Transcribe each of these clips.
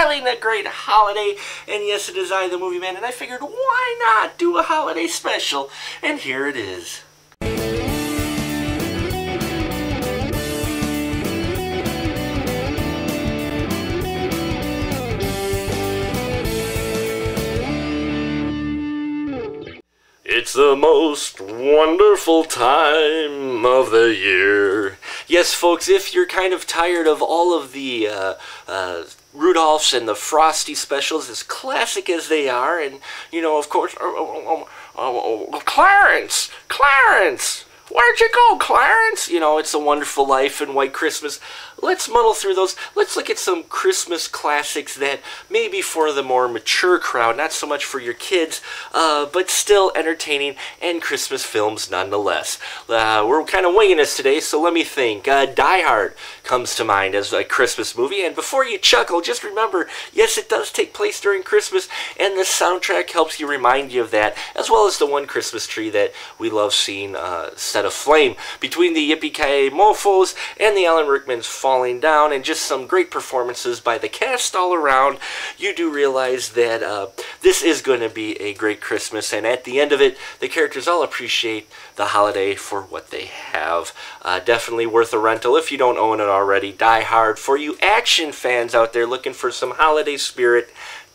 having a great holiday. And yes, it is I, the Movie Man, and I figured, why not do a holiday special? And here it is. It's the most wonderful time of the year. Yes, folks, if you're kind of tired of all of the Rudolph's and the Frosty specials, as classic as they are, and, you know, of course, Clarence! Clarence! Where'd you go, Clarence? You know, It's a Wonderful Life and White Christmas. Let's muddle through those. Let's look at some Christmas classics that maybe for the more mature crowd, not so much for your kids, but still entertaining and Christmas films nonetheless. We're kind of winging this today, so let me think. Die Hard comes to mind as a Christmas movie, and before you chuckle, just remember, yes, it does take place during Christmas, and the soundtrack helps you remind you of that, as well as the one Christmas tree that we love seeing set aflame between the Yippee-Ki-Yay mofos and the Alan Rickmans falling down, and just some great performances by the cast all around. You do realize that this is going to be a great Christmas, and at the end of it, the characters all appreciate the holiday for what they have. Definitely worth a rental if you don't own it already. Die Hard. For you action fans out there looking for some holiday spirit,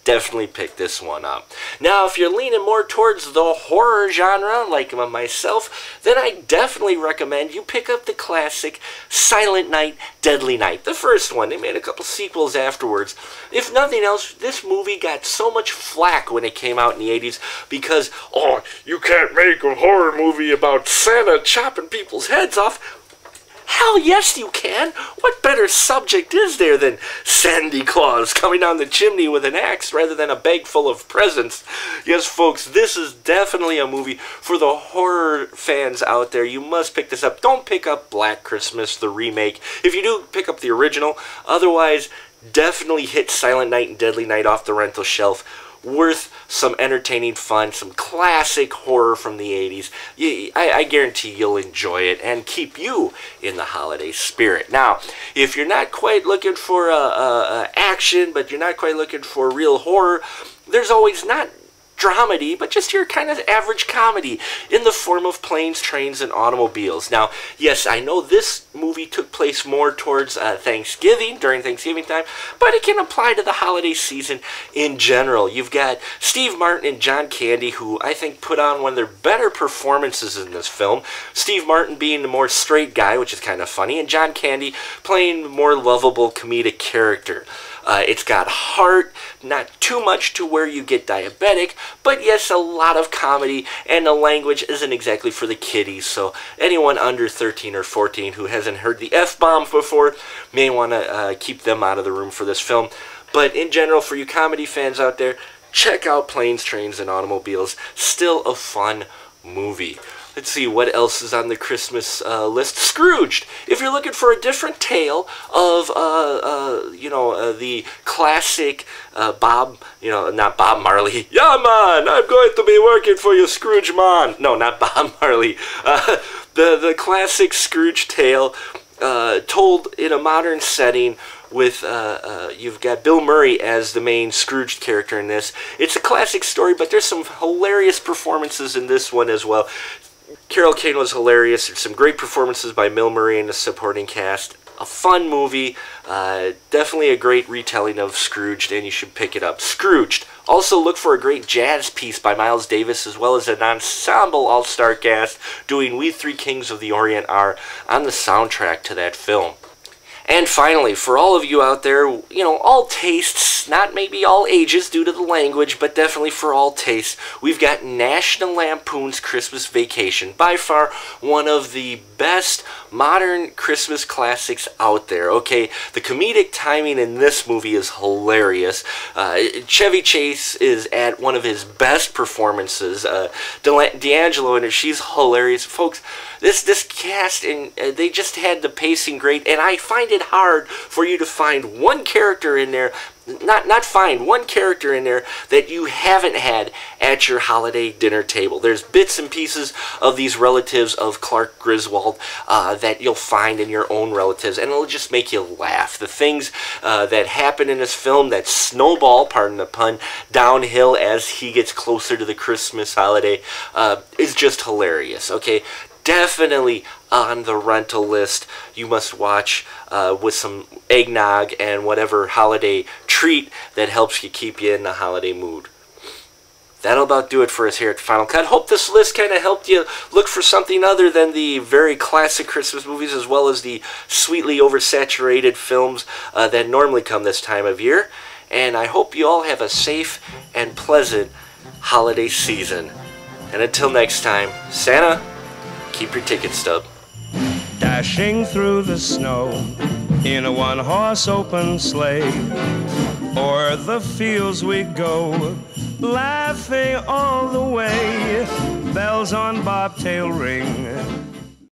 definitely pick this one up. Now, if you're leaning more towards the horror genre, like myself, then I definitely recommend you pick up the classic Silent Night, Deadly Night. The first one. They made a couple sequels afterwards. If nothing else, this movie got so much flack when it came out in the 80s because, oh, you can't make a horror movie about Santa chopping people's heads off. Hell yes you can! What better subject is there than Sandy Claus coming down the chimney with an axe rather than a bag full of presents? Yes, folks, this is definitely a movie for the horror fans out there. You must pick this up. Don't pick up Black Christmas, the remake. If you do, pick up the original. Otherwise, definitely hit Silent Night and Deadly Night off the rental shelf. Worth some entertaining fun, some classic horror from the 80s. I guarantee you'll enjoy it and keep you in the holiday spirit. Now, if you're not quite looking for action, but you're not quite looking for real horror, there's always not dramedy, but just your kind of average comedy in the form of Planes, Trains, and Automobiles. Now, yes, I know this movie took place more towards Thanksgiving, during Thanksgiving time, but it can apply to the holiday season in general. You've got Steve Martin and John Candy, who I think put on one of their better performances in this film. Steve Martin being the more straight guy, which is kind of funny, and John Candy playing the more lovable comedic character. It's got heart, not too much to where you get diabetic, but yes, a lot of comedy, and the language isn't exactly for the kiddies, so anyone under 13 or 14 who hasn't heard the F-bomb before may want to keep them out of the room for this film. But in general, for you comedy fans out there, check out Planes, Trains, and Automobiles. Still a fun movie. Let's see what else is on the Christmas list. Scrooged. If you're looking for a different tale of, the classic Bob, not Bob Marley. Yeah, man, I'm going to be working for you, Scrooge, man. No, not Bob Marley. The classic Scrooge tale told in a modern setting with, you've got Bill Murray as the main Scrooged character in this. It's a classic story, but there's some hilarious performances in this one as well. Carol Kane was hilarious. There's some great performances by Bill Murray and the supporting cast. A fun movie. Definitely a great retelling of Scrooged, and you should pick it up. Scrooged. Also look for a great jazz piece by Miles Davis, as well as an ensemble all-star cast doing We Three Kings of the Orient Are on the soundtrack to that film. And finally, for all of you out there, all tastes, not maybe all ages due to the language, but definitely for all tastes, we've got National Lampoon's Christmas Vacation. By far, one of the best modern Christmas classics out there. Okay, the comedic timing in this movie is hilarious. Chevy Chase is at one of his best performances. D'Angelo in it, she's hilarious. Folks, this cast, and they just had the pacing great, and I find it hard for you to find one character in there not find one character in there that you haven't had at your holiday dinner table. There's bits and pieces of these relatives of Clark Griswold that you'll find in your own relatives, and it'll just make you laugh. The things that happen in this film that snowball, pardon the pun, downhill as he gets closer to the Christmas holiday is just hilarious, okay? Definitely on the rental list. You must watch with some eggnog and whatever holiday treat that helps you keep you in the holiday mood. That'll about do it for us here at Final Cut. Hope this list kind of helped you look for something other than the very classic Christmas movies, as well as the sweetly oversaturated films that normally come this time of year. And I hope you all have a safe and pleasant holiday season. And until next time, Santa, keep your ticket stub. Dashing through the snow in a one-horse open sleigh, o'er the fields we go, laughing all the way. Bells on bobtail ring,